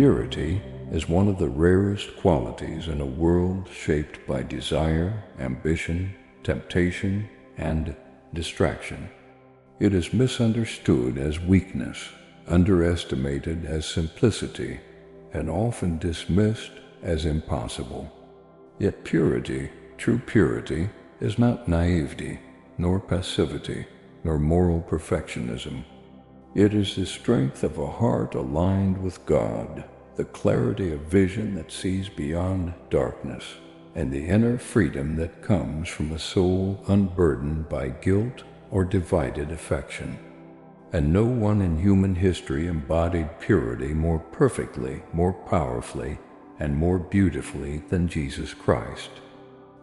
Purity is one of the rarest qualities in a world shaped by desire, ambition, temptation, and distraction. It is misunderstood as weakness, underestimated as simplicity, and often dismissed as impossible. Yet purity, true purity, is not naivety, nor passivity, nor moral perfectionism. It is the strength of a heart aligned with God, the clarity of vision that sees beyond darkness, and the inner freedom that comes from a soul unburdened by guilt or divided affection. And no one in human history embodied purity more perfectly, more powerfully, and more beautifully than Jesus Christ.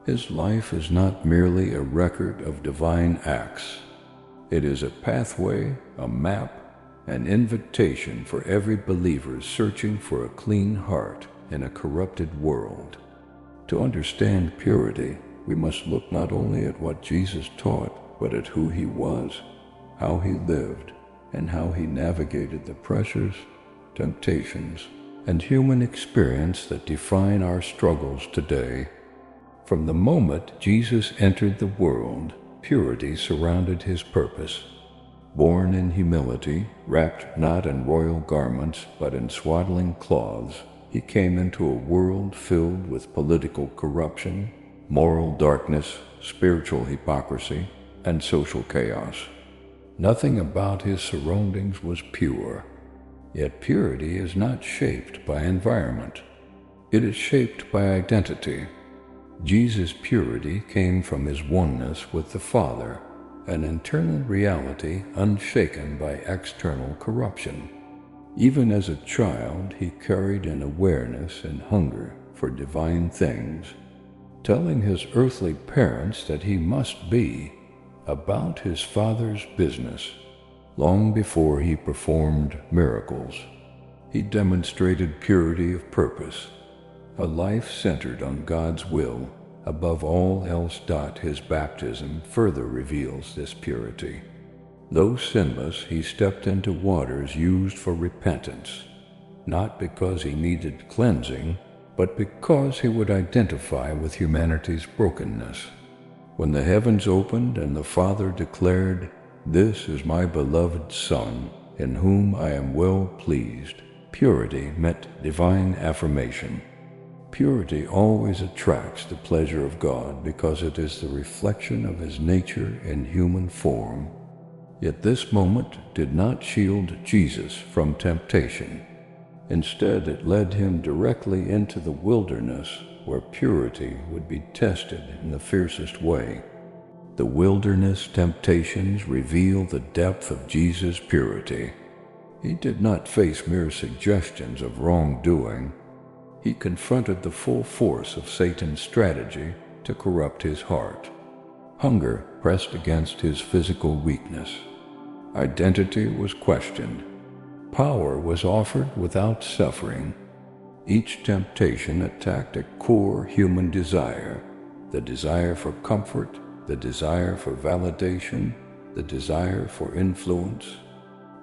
His life is not merely a record of divine acts. It is a pathway, a map, an invitation for every believer searching for a clean heart in a corrupted world. To understand purity, we must look not only at what Jesus taught, but at who he was, how he lived, and how he navigated the pressures, temptations, and human experience that define our struggles today. From the moment Jesus entered the world, purity surrounded his purpose. Born in humility, wrapped not in royal garments but in swaddling cloths, he came into a world filled with political corruption, moral darkness, spiritual hypocrisy, and social chaos. Nothing about his surroundings was pure. Yet purity is not shaped by environment. It is shaped by identity. Jesus' purity came from his oneness with the Father, an internal reality unshaken by external corruption. Even as a child, he carried an awareness and hunger for divine things, telling his earthly parents that he must be about his Father's business. Long before he performed miracles, he demonstrated purity of purpose, a life centered on God's will above all else. His baptism further reveals this purity. Though sinless, he stepped into waters used for repentance, not because he needed cleansing, but because he would identify with humanity's brokenness. When the heavens opened and the Father declared, "This is my beloved Son, in whom I am well pleased," purity meant divine affirmation. Purity always attracts the pleasure of God because it is the reflection of his nature in human form. Yet this moment did not shield Jesus from temptation. Instead, it led him directly into the wilderness, where purity would be tested in the fiercest way. The wilderness temptations reveal the depth of Jesus' purity. He did not face mere suggestions of wrongdoing. He confronted the full force of Satan's strategy to corrupt his heart. Hunger pressed against his physical weakness. Identity was questioned. Power was offered without suffering. Each temptation attacked a core human desire, the desire for comfort, the desire for validation, the desire for influence.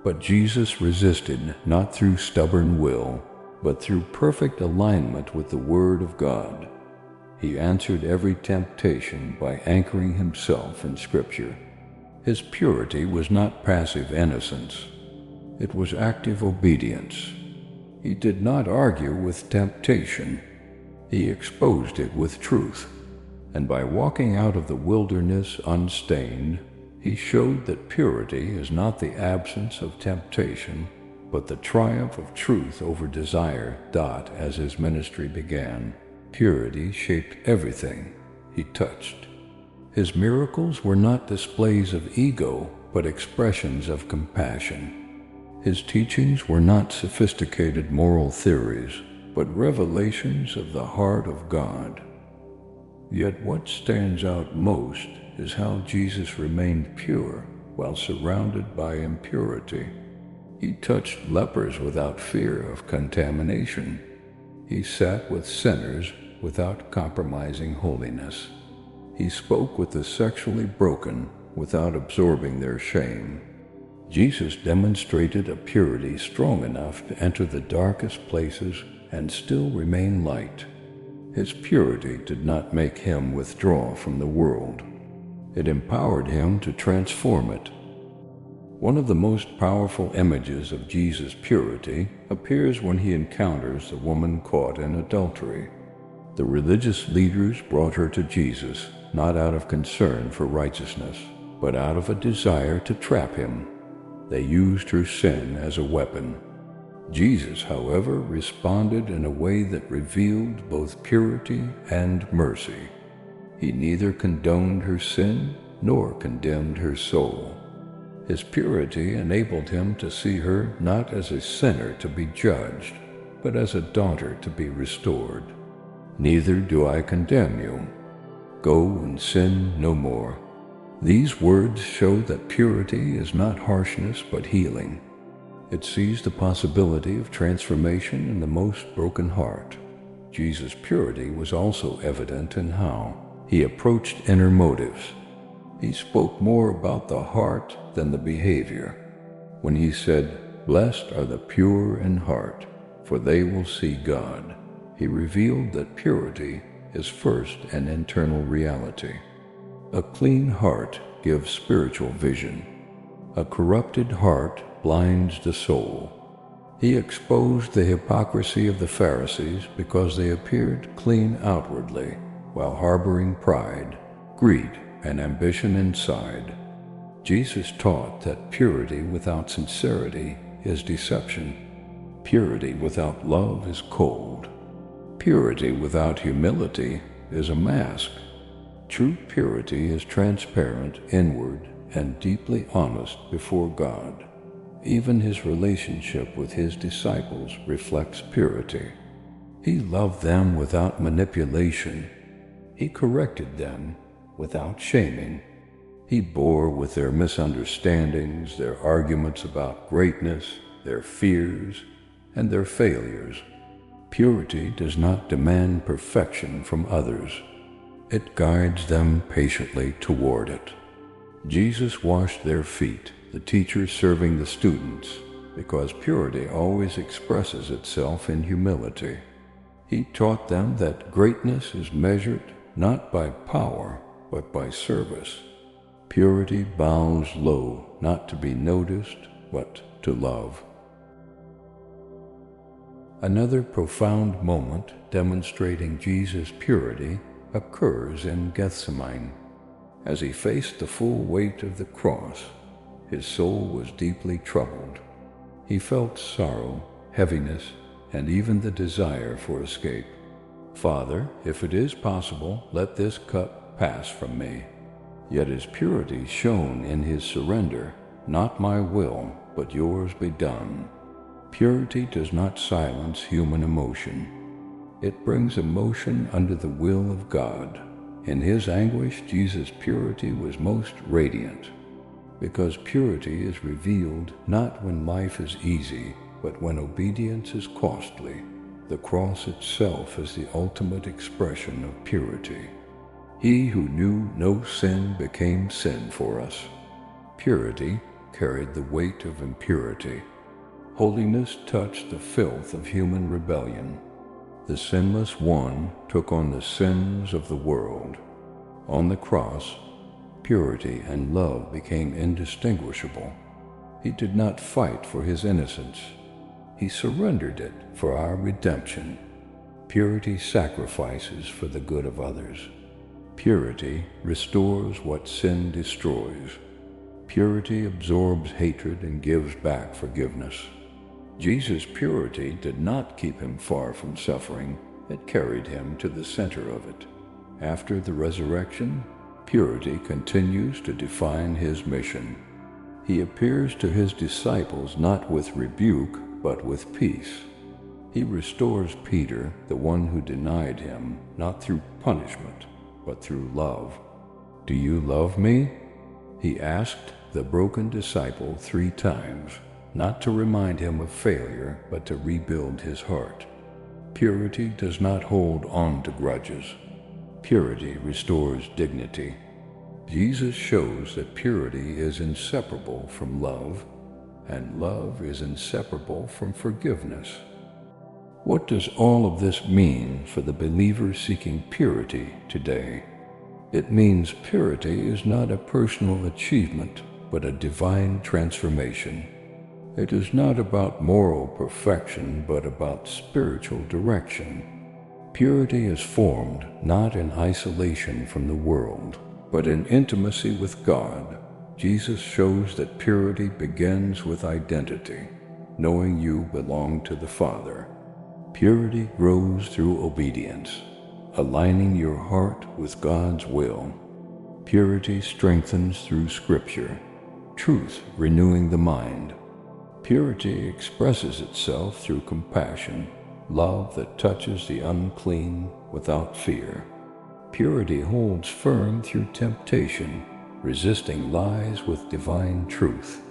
But Jesus resisted not through stubborn will, but through perfect alignment with the Word of God. He answered every temptation by anchoring himself in Scripture. His purity was not passive innocence. It was active obedience. He did not argue with temptation. He exposed it with truth. And by walking out of the wilderness unstained, he showed that purity is not the absence of temptation, but the triumph of truth over desire. As his ministry began, purity shaped everything he touched. His miracles were not displays of ego, but expressions of compassion. His teachings were not sophisticated moral theories, but revelations of the heart of God. Yet what stands out most is how Jesus remained pure while surrounded by impurity. He touched lepers without fear of contamination. He sat with sinners without compromising holiness. He spoke with the sexually broken without absorbing their shame. Jesus demonstrated a purity strong enough to enter the darkest places and still remain light. His purity did not make him withdraw from the world. It empowered him to transform it. One of the most powerful images of Jesus' purity appears when he encounters the woman caught in adultery. The religious leaders brought her to Jesus, not out of concern for righteousness, but out of a desire to trap him. They used her sin as a weapon. Jesus, however, responded in a way that revealed both purity and mercy. He neither condoned her sin nor condemned her soul. His purity enabled him to see her not as a sinner to be judged, but as a daughter to be restored. "Neither do I condemn you. Go and sin no more." These words show that purity is not harshness but healing. It sees the possibility of transformation in the most broken heart. Jesus' purity was also evident in how he approached inner motives. He spoke more about the heart than the behavior. When he said, "Blessed are the pure in heart, for they will see God," he revealed that purity is first an internal reality. A clean heart gives spiritual vision. A corrupted heart blinds the soul. He exposed the hypocrisy of the Pharisees because they appeared clean outwardly, while harboring pride, greed, and ambition inside. Jesus taught that purity without sincerity is deception. Purity without love is cold. Purity without humility is a mask. True purity is transparent, inward, and deeply honest before God. Even his relationship with his disciples reflects purity. He loved them without manipulation. He corrected them without shaming. He bore with their misunderstandings, their arguments about greatness, their fears, and their failures. Purity does not demand perfection from others. It guides them patiently toward it. Jesus washed their feet, the teachers serving the students, because purity always expresses itself in humility. He taught them that greatness is measured not by power, but by service. Purity bows low, not to be noticed, but to love. Another profound moment demonstrating Jesus' purity occurs in Gethsemane. As he faced the full weight of the cross, his soul was deeply troubled. He felt sorrow, heaviness, and even the desire for escape. "Father, if it is possible, let this cup pass from me." Yet his purity shone in his surrender. "Not my will, but yours be done." Purity does not silence human emotion. It brings emotion under the will of God. In his anguish, Jesus' purity was most radiant, because purity is revealed not when life is easy, but when obedience is costly. The cross itself is the ultimate expression of purity. He who knew no sin became sin for us. Purity carried the weight of impurity. Holiness touched the filth of human rebellion. The sinless one took on the sins of the world. On the cross, purity and love became indistinguishable. He did not fight for his innocence. He surrendered it for our redemption. Purity sacrifices for the good of others. Purity restores what sin destroys. Purity absorbs hatred and gives back forgiveness. Jesus' purity did not keep him far from suffering. It carried him to the center of it. After the resurrection, purity continues to define his mission. He appears to his disciples not with rebuke, but with peace. He restores Peter, the one who denied him, not through punishment, but through love. "Do you love me?" he asked the broken disciple 3 times, not to remind him of failure, but to rebuild his heart. Purity does not hold on to grudges. Purity restores dignity. Jesus shows that purity is inseparable from love. and love is inseparable from forgiveness. What does all of this mean for the believer seeking purity today? It means purity is not a personal achievement, but a divine transformation. It is not about moral perfection, but about spiritual direction. Purity is formed not in isolation from the world, but in intimacy with God. Jesus shows that purity begins with identity, knowing you belong to the Father. Purity grows through obedience, aligning your heart with God's will. Purity strengthens through Scripture, truth renewing the mind. Purity expresses itself through compassion, love that touches the unclean without fear. Purity holds firm through temptation, resisting lies with divine truth.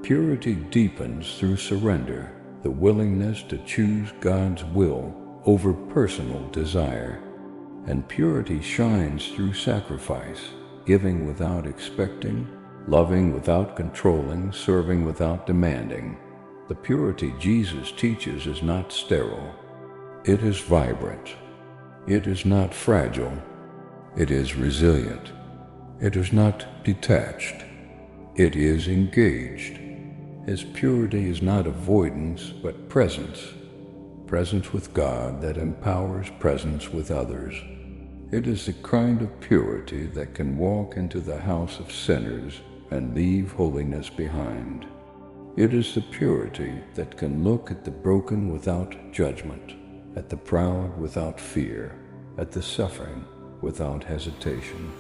Purity deepens through surrender, the willingness to choose God's will over personal desire. And purity shines through sacrifice, giving without expecting, loving without controlling, serving without demanding. The purity Jesus teaches is not sterile. It is vibrant. It is not fragile. It is resilient. It is not detached. It is engaged. His purity is not avoidance, but presence. Presence with God that empowers presence with others. It is the kind of purity that can walk into the house of sinners and leave holiness behind. It is the purity that can look at the broken without judgment, at the proud without fear, at the suffering without hesitation.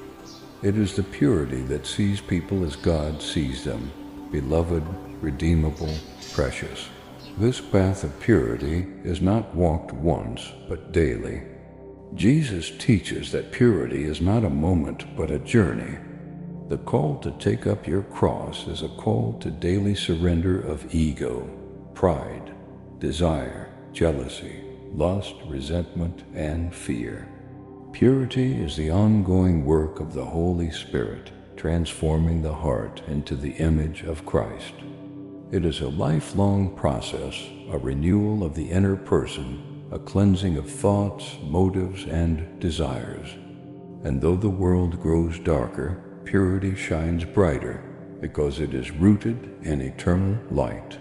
It is the purity that sees people as God sees them, beloved, redeemable, precious. This path of purity is not walked once, but daily. Jesus teaches that purity is not a moment, but a journey. The call to take up your cross is a call to daily surrender of ego, pride, desire, jealousy, lust, resentment, and fear. Purity is the ongoing work of the Holy Spirit, transforming the heart into the image of Christ. It is a lifelong process, a renewal of the inner person, a cleansing of thoughts, motives, and desires. And though the world grows darker, purity shines brighter because it is rooted in eternal light.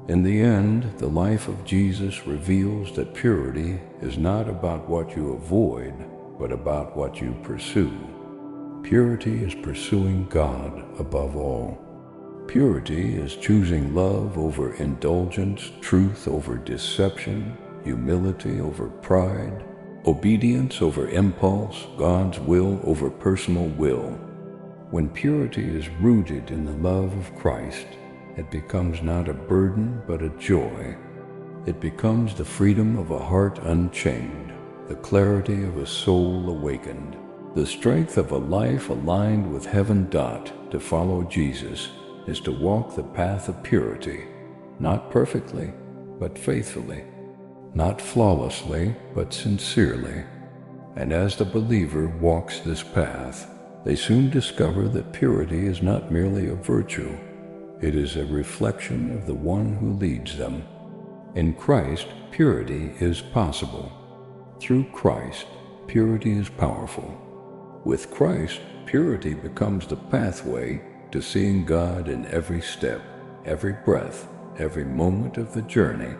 In the end, the life of Jesus reveals that purity is not about what you avoid, but about what you pursue. Purity is pursuing God above all. Purity is choosing love over indulgence, truth over deception, humility over pride, obedience over impulse, God's will over personal will. When purity is rooted in the love of Christ, it becomes not a burden but a joy. It becomes the freedom of a heart unchained, the clarity of a soul awakened, the strength of a life aligned with heaven. To follow Jesus is to walk the path of purity, not perfectly, but faithfully, not flawlessly, but sincerely. And as the believer walks this path, they soon discover that purity is not merely a virtue, it is a reflection of the one who leads them. In Christ, purity is possible. Through Christ, purity is powerful. With Christ, purity becomes the pathway to seeing God in every step, every breath, every moment of the journey.